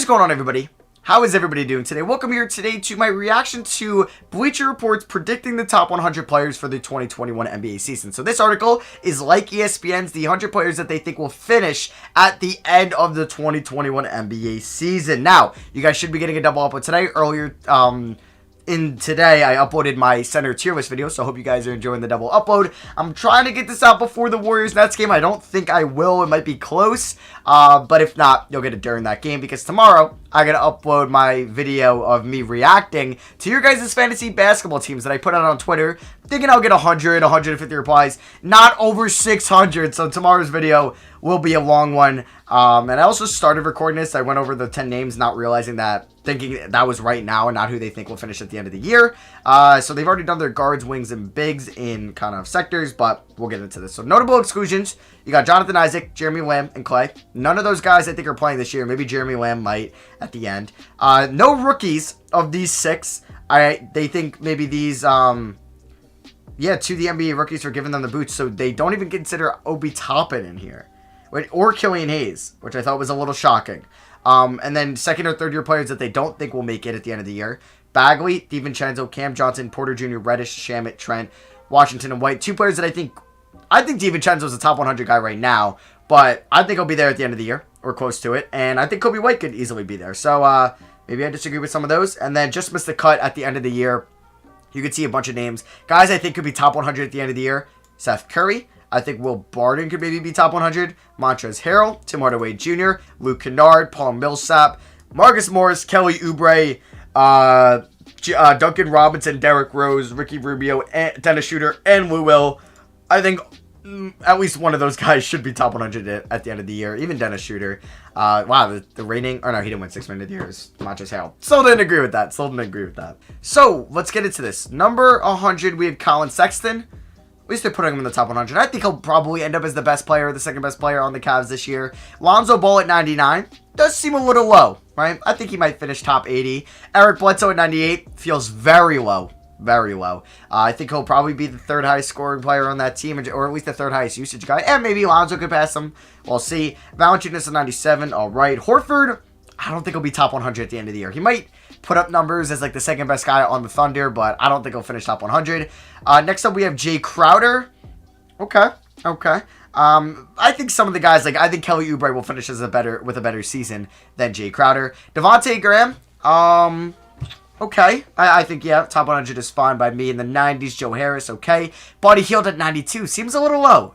is going on, everybody? How is everybody doing today? Welcome here today to my reaction to Bleacher Report's predicting the top 100 players for the 2021 NBA season. So this article is like ESPN's, the 100 players that they think will finish at the end of the 2021 NBA season. Now, you guys should be getting a double upload today. Earlier, today, I uploaded my center tier list video, so I hope you guys are enjoying the double upload. I'm trying to get this out before the Warriors-Nets game. I don't think I will. It might be close, but if not, you'll get it during that game, because tomorrow, I'm going to upload my video of me reacting to your guys' fantasy basketball teams that I put out on Twitter, thinking I'll get 100, 150 replies, not over 600, so tomorrow's video will be a long one. And I also started recording this. I went over the 10 names, not realizing that, thinking that was right now and not who they think will finish at the end of the year. So they've already done their guards, wings, and bigs in kind of sectors, but we'll get into this. So notable exclusions, you got Jonathan Isaac, Jeremy Lamb, and Clay. None of those guys I think are playing this year. Maybe Jeremy Lamb might at the end. No rookies of these 6. They think maybe these, to the NBA rookies for giving them the boots, so they don't even consider Obi Toppin in here. Or Killian Hayes, which I thought was a little shocking. And then second or third year players that they don't think will make it at the end of the year. Bagley, DiVincenzo, Cam Johnson, Porter Jr., Reddish, Shamet, Trent, Washington, and White. 2 players that I think DiVincenzo's a top 100 guy right now, but I think he'll be there at the end of the year, or close to it. And I think Kobe White could easily be there. So maybe I disagree with some of those. And then just missed the cut at the end of the year. You could see a bunch of names. Guys I think could be top 100 at the end of the year. Seth Curry. I think Will Barton could maybe be top 100. Montrezl Harrell, Tim Hardaway Jr., Luke Kennard, Paul Millsap, Marcus Morris, Kelly Oubre, Duncan Robinson, Derrick Rose, Ricky Rubio, Dennis Schroeder, and Lou Will. I think at least one of those guys should be top 100 at the end of the year. Even Dennis Schroeder. Wow, the rating... Oh, no, he didn't win 6 Man of the Year. It's Montrezl Harrell. Still didn't agree with that. So, let's get into this. Number 100, we have Colin Sexton. At least they're putting him in the top 100. I think he'll probably end up as the best player, the second best player on the Cavs this year. Lonzo Ball at 99. Does seem a little low, right? I think he might finish top 80. Eric Bledsoe at 98. Feels very low. Very low. I think he'll probably be the third highest scoring player on that team, or at least the third highest usage guy. And maybe Lonzo could pass him. We'll see. Valanciunas at 97. All right. Horford, I don't think he'll be top 100 at the end of the year. He might put up numbers as like the second best guy on the Thunder, but I don't think he'll finish top 100. Next up, we have Jay Crowder. Okay. I think some of the guys, like I think Kelly Oubre will finish with a better season than Jay Crowder. Devontae Graham. Okay. I think, yeah, top 100 is fine by me. In the 90s, Joe Harris, okay. Buddy Hield at 92. Seems a little low.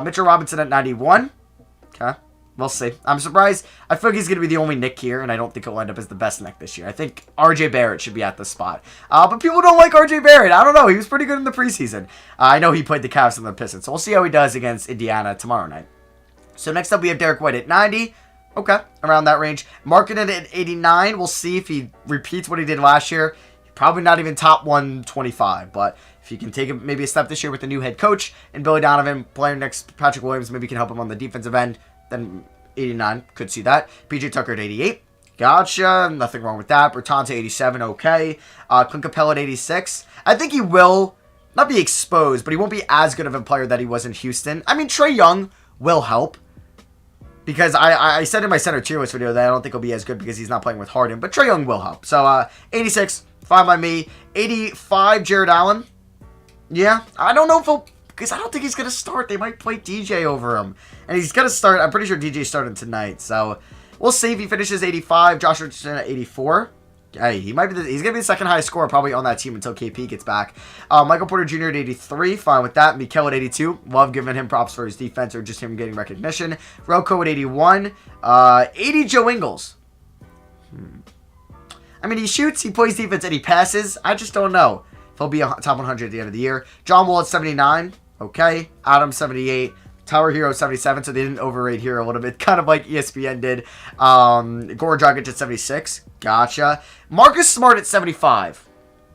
Mitchell Robinson at 91. Okay. We'll see. I'm surprised. I feel like he's going to be the only Knick here, and I don't think he'll end up as the best Knick this year. I think RJ Barrett should be at the spot. But people don't like RJ Barrett. I don't know. He was pretty good in the preseason. I know he played the Cavs and the Pistons, so we'll see how he does against Indiana tomorrow night. So next up, we have Derek White at 90. Okay, around that range. Marketed at 89. We'll see if he repeats what he did last year. Probably not even top 125, but if he can take maybe a step this year with the new head coach and Billy Donovan playing next to Patrick Williams, maybe can help him on the defensive end. Then 89, could see that. PJ Tucker at 88. Gotcha. Nothing wrong with that. Bertans at 87. Okay. Clint Capella at 86. I think he will not be exposed, but he won't be as good of a player that he was in Houston. I mean, Trae Young will help. Because I said in my center tier list video that I don't think he'll be as good because he's not playing with Harden. But Trae Young will help. So, 86. Fine by me. 85, Jared Allen. Yeah. I don't know if he'll... Because I don't think he's going to start. They might play DJ over him. And he's going to start. I'm pretty sure DJ's starting tonight. So, we'll see if he finishes 85. Josh Richardson at 84. Hey, he's going to be the second highest scorer probably on that team until KP gets back. Michael Porter Jr. at 83. Fine with that. Mikel at 82. Love giving him props for his defense or just him getting recognition. Rocco at 81. 80, Joe Ingles. I mean, he shoots, he plays defense, and he passes. I just don't know if he'll be a top 100 at the end of the year. John Wall at 79. Okay. Adam 78. Tower Hero 77, so they didn't overrate Hero a little bit, kind of like ESPN did. Goran Dragic at 76. Gotcha. Marcus Smart at 75.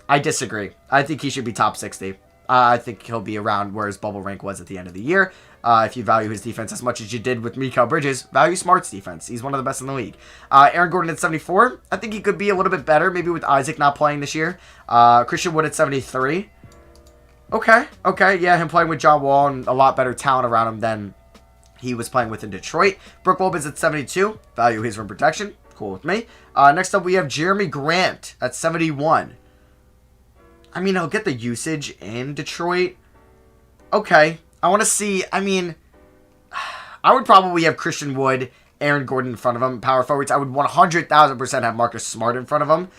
I disagree. I think he should be top 60. I think he'll be around where his bubble rank was at the end of the year. If you value his defense as much as you did with Mikal Bridges, value Smart's defense. He's one of the best in the league. Aaron Gordon at 74. I think he could be a little bit better, maybe with Isaac not playing this year. Christian Wood at 73. Okay, yeah, him playing with John Wall and a lot better talent around him than he was playing with in Detroit. Brook Lopez at 72. Value his rim protection. Cool with me. Next up, we have Jeremy Grant at 71. I mean, he'll get the usage in Detroit. Okay. I want to see, I mean, I would probably have Christian Wood, Aaron Gordon in front of him, power forwards. I would 100,000% have Marcus Smart in front of him.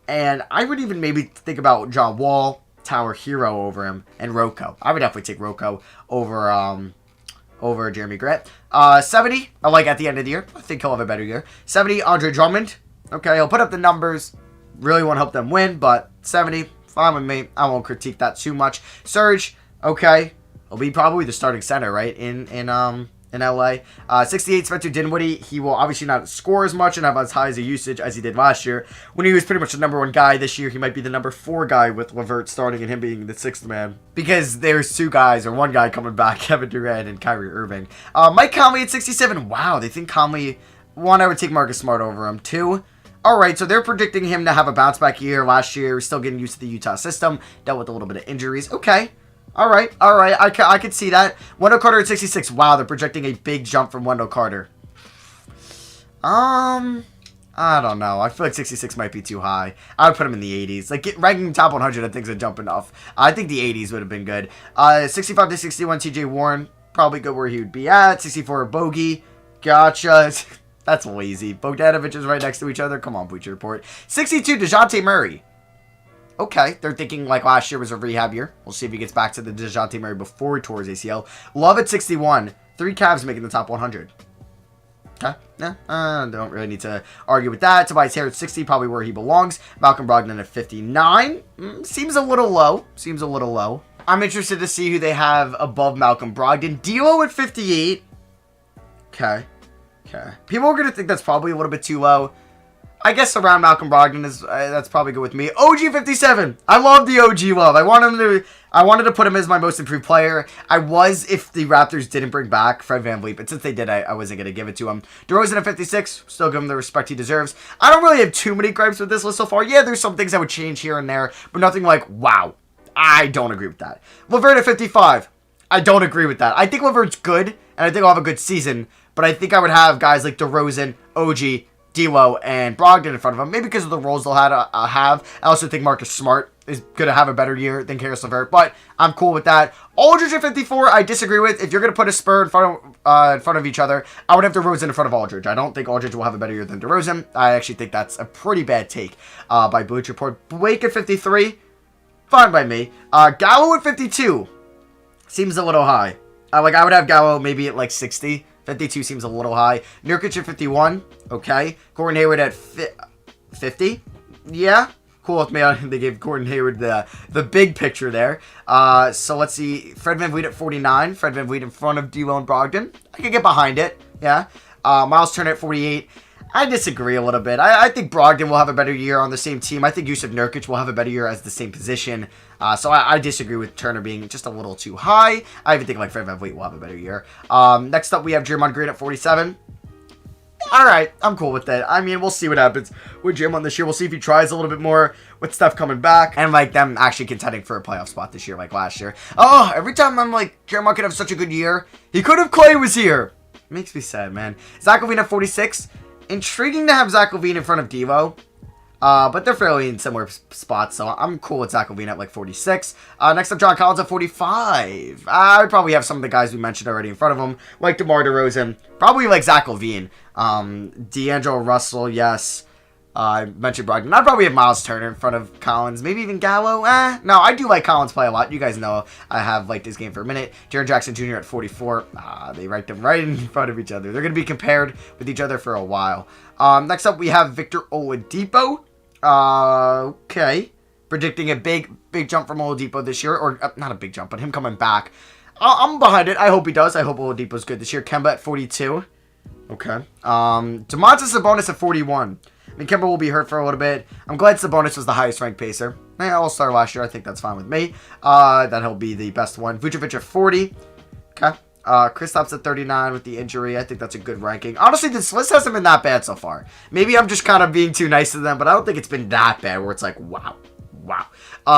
And I would even maybe think about John Wall, Tower Hero over him, and Rocco. I would definitely take Rocco over Jeremy Grant. 70, I like at the end of the year. I think he'll have a better year. 70, Andre Drummond. Okay, he'll put up the numbers. Really want to help them win, but 70, fine with me. I won't critique that too much. Serge, okay. He'll be probably the starting center, right, in LA. 68, Spencer Dinwiddie. He will obviously not score as much and have as high as a usage as he did last year. When he was pretty much the number 1 guy this year, he might be the number 4 guy with LeVert starting and him being the 6th man. Because there's 2 guys, or 1 guy coming back, Kevin Durant and Kyrie Irving. Mike Conley at 67. Wow, they think Conley... 1, I would take Marcus Smart over him. 2... Alright, so they're predicting him to have a bounce-back year. Last year, still getting used to the Utah system. Dealt with a little bit of injuries. Okay. Alright. I could see that. Wendell Carter at 66. Wow, they're projecting a big jump from Wendell Carter. I don't know. I feel like 66 might be too high. I would put him in the 80s. Like, ranking top 100, I think is a jump enough. I think the 80s would have been good. 65 to 61, TJ Warren. Probably good where he would be at. 64, Bogey. Gotcha. That's lazy. Bogdanovich is right next to each other. Come on, Bleacher Report. 62, Dejante Murray. Okay, they're thinking like last year was a rehab year. We'll see if he gets back to the Dejante Murray before he tore his ACL. Love at 61. 3 Cavs making the top 100. Okay, don't really need to argue with that. Tobias Harris at 60, probably where he belongs. Malcolm Brogdon at 59. Seems a little low. I'm interested to see who they have above Malcolm Brogdon. D'Lo at 58. Okay. People are going to think that's probably a little bit too low. I guess around Malcolm Brogdon is that's probably good with me. OG 57. I love the OG love. I wanted to put him as my most improved player. I was if the Raptors didn't bring back Fred VanVleet, but since they did, I wasn't going to give it to him. DeRozan at 56. Still give him the respect he deserves. I don't really have too many gripes with this list so far. Yeah, there's some things I would change here and there, but nothing like, wow. I don't agree with that. LeVert at 55. I don't agree with that. I think LeVert's good, and I think he'll have a good season, but I think I would have guys like DeRozan, OG, D'Lo, and Brogdon in front of him. Maybe because of the roles they'll have. I also think Marcus Smart is going to have a better year than Karis LeVert, but I'm cool with that. Aldridge at 54, I disagree with. If you're going to put a Spur in front of each other, I would have DeRozan in front of Aldridge. I don't think Aldridge will have a better year than DeRozan. I actually think that's a pretty bad take by Bleacher Report. Blake at 53, fine by me. Gallo at 52 seems a little high. I would have Gallo maybe at like 60. 52 seems a little high. Nurkic at 51. Okay. Gordon Hayward at 50. Yeah. Cool with me. They gave Gordon Hayward the big picture there. So let's see. Fred VanVleet at 49. Fred VanVleet in front of D'Lo and Brogdon. I could get behind it. Yeah. Miles Turner at 48. I disagree a little bit. I think Brogdon will have a better year on the same team. I think Yusuf Nurkic will have a better year as the same position. So I disagree with Turner being just a little too high. I even think like Fred VanVleet will have a better year. Next up, we have Draymond Green at 47. All right, I'm cool with that. I mean, we'll see what happens with Draymond this year. We'll see if he tries a little bit more with stuff coming back and like them actually contending for a playoff spot this year like last year. Oh, every time I'm like, Draymond could have such a good year. He could have Clay was here. Makes me sad, man. Zach LaVine at 46. Intriguing to have Zach LaVine in front of Devo. But they're fairly in similar spots, so I'm cool with Zach LaVine at like 46. Next up, John Collins at 45. I would probably have some of the guys we mentioned already in front of him, like DeMar DeRozan. Probably like Zach LaVine. D'Angelo Russell, yes. I mentioned Brogdon. I'd probably have Miles Turner in front of Collins. Maybe even Gallo. No, I do like Collins play a lot. You guys know I have liked his game for a minute. Jaren Jackson Jr. at 44. They ranked them right in front of each other. They're going to be compared with each other for a while. Next up, we have Victor Oladipo. Okay. Predicting a big jump from Oladipo this year. Or, not a big jump, but him coming back. I'm behind it. I hope he does. I hope Oladipo's good this year. Kemba at 42. Okay. Domantas Sabonis at 41. I mean, Kemba will be hurt for a little bit. I'm glad Sabonis was the highest ranked pacer. All-star last year. I think that's fine with me. That he'll be the best one. Vucevic at 40. Okay. Kristaps at 39 with the injury. I think that's a good ranking. Honestly, this list hasn't been that bad so far. Maybe I'm just kind of being too nice to them, but I don't think it's been that bad where it's like, wow.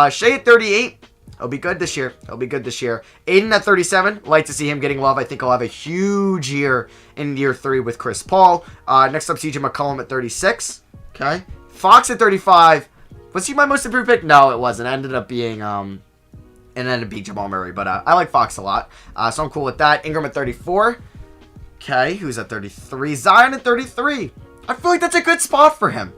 Shea at 38. He'll be good this year. He'll be good this year. Aiden at 37. Like to see him getting love. I think he'll have a huge year in year 3 with Chris Paul. Next up, CJ McCollum at 36. Okay. Fox at 35. Was he my most improved pick? No, it wasn't. It ended up being Jamal Murray. But I like Fox a lot. So I'm cool with that. Ingram at 34. Okay. Who's at 33? Zion at 33. I feel like that's a good spot for him.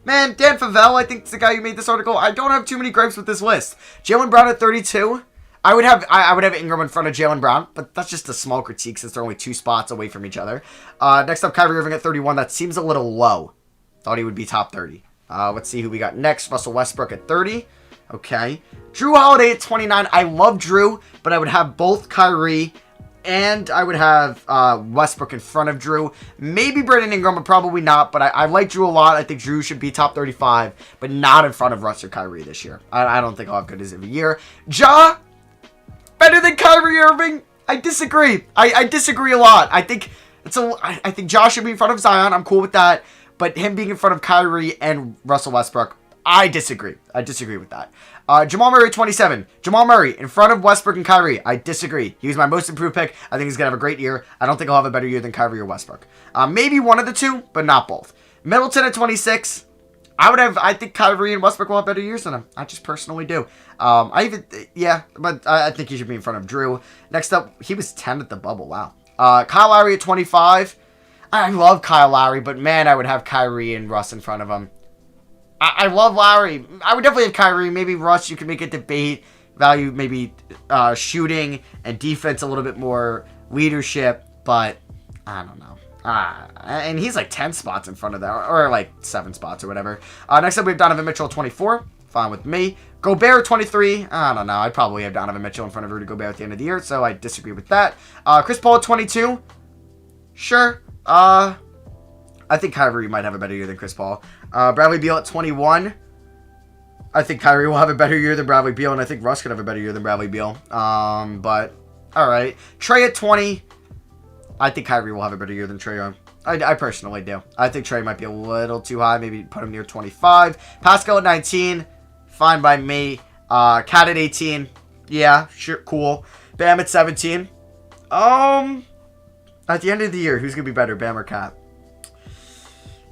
Man, Dan Favell, I think, is the guy who made this article. I don't have too many gripes with this list. Jaylen Brown at 32. I would have Ingram in front of Jaylen Brown, but that's just a small critique since they're only 2 spots away from each other. Next up, Kyrie Irving at 31. That seems a little low. Thought he would be top 30. Let's see who we got next. Russell Westbrook at 30. Okay. Drew Holiday at 29. I love Drew, but I would have both Kyrie and I would have Westbrook in front of Drew. Maybe Brandon Ingram, but probably not. But I like Drew a lot. I think Drew should be top 35, but not in front of Russ or Kyrie this year. I don't think I'll have good as of a year. Ja, better than Kyrie Irving? I disagree. I disagree a lot. I think Ja should be in front of Zion. I'm cool with that. But him being in front of Kyrie and Russell Westbrook, I disagree. I disagree with that. Jamal Murray, 27. Jamal Murray in front of Westbrook and Kyrie. I disagree. He was my most improved pick. I think he's going to have a great year. I don't think he'll have a better year than Kyrie or Westbrook. Maybe one of the two, but not both. Middleton at 26. I think Kyrie and Westbrook will have better years than him. I just personally do. But I think he should be in front of Drew. Next up, he was 10 at the bubble. Wow. Kyle Lowry at 25. I love Kyle Lowry, but man, I would have Kyrie and Russ in front of him. I love Lowry. I would definitely have Kyrie. Maybe Russ, you can make a debate. Value maybe shooting and defense a little bit more leadership. But I don't know. And he's like 10 spots in front of that. Or like 7 spots or whatever. Next up we have Donovan Mitchell at 24. Fine with me. Gobert 23. I don't know. I'd probably have Donovan Mitchell in front of Rudy Gobert at the end of the year. So I disagree with that. Chris Paul at 22. Sure. I think Kyrie might have a better year than Chris Paul. Bradley Beal at 21. I think Kyrie will have a better year than Bradley Beal, and I think Russ could have a better year than Bradley Beal. But, alright. Trey at 20. I think Kyrie will have a better year than Trey Young. I personally do. I think Trey might be a little too high. Maybe put him near 25. Pascal at 19. Fine by me. Cat at 18. Yeah, sure, cool. Bam at 17. At the end of the year, who's going to be better, Bam or Cat?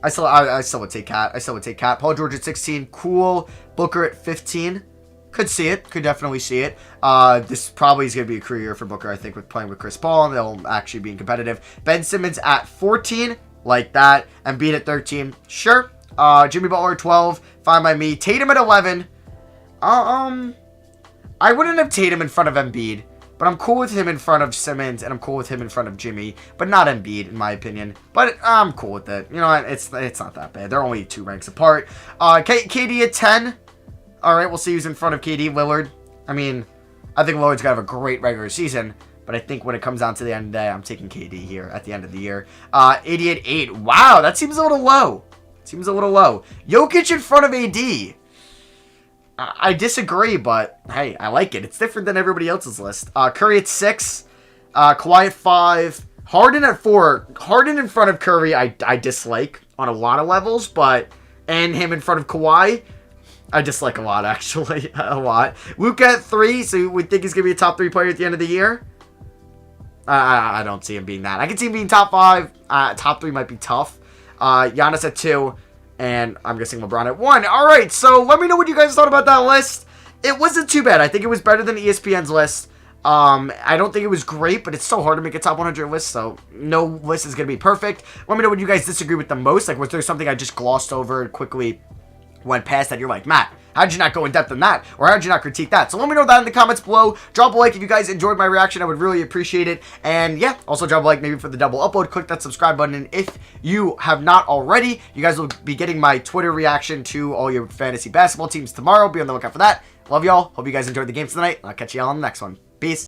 I still would take Cat. Paul George at 16. Cool. Booker at 15. Could see it. Could definitely see it. This probably is going to be a career year for Booker, I think, with playing with Chris Paul. And they'll actually be competitive. Ben Simmons at 14. Like that. Embiid at 13. Sure. Jimmy Butler at 12. Fine by me. Tatum at 11. I wouldn't have Tatum in front of Embiid. But I'm cool with him in front of Simmons, and I'm cool with him in front of Jimmy, but not Embiid, in my opinion. But I'm cool with it. You know what? It's not that bad. They're only 2 ranks apart. KD at 10. All right, we'll see who's in front of KD. Lillard. I mean, I think Lillard's going to have a great regular season, but I think when it comes down to the end of the day, I'm taking KD here at the end of the year. 80 at 8. Wow, that seems a little low. Jokic in front of AD. I disagree, but hey, I like it. It's different than everybody else's list. Curry at 6. Kawhi at 5. Harden at 4. Harden in front of Curry, I dislike on a lot of levels, and him in front of Kawhi, I dislike a lot, actually. A lot. Luka at 3, so we think he's going to be a top 3 player at the end of the year? I don't see him being that. I can see him being top 5. Top 3 might be tough. Giannis at 2. And I'm guessing LeBron at 1. All right, so let me know what you guys thought about that list. It wasn't too bad. I think it was better than ESPN's list. I don't think it was great, but it's so hard to make a top 100 list, so no list is going to be perfect. Let me know what you guys disagree with the most. Like, was there something I just glossed over and quickly went past that you're like, Matt, how'd you not go in depth on that? Or how'd you not critique that? So let me know that in the comments below. Drop a like if you guys enjoyed my reaction. I would really appreciate it. And yeah, also drop a like maybe for the double upload. Click that subscribe button. And if you have not already, you guys will be getting my Twitter reaction to all your fantasy basketball teams tomorrow. Be on the lookout for that. Love y'all. Hope you guys enjoyed the games tonight. I'll catch y'all on the next one. Peace.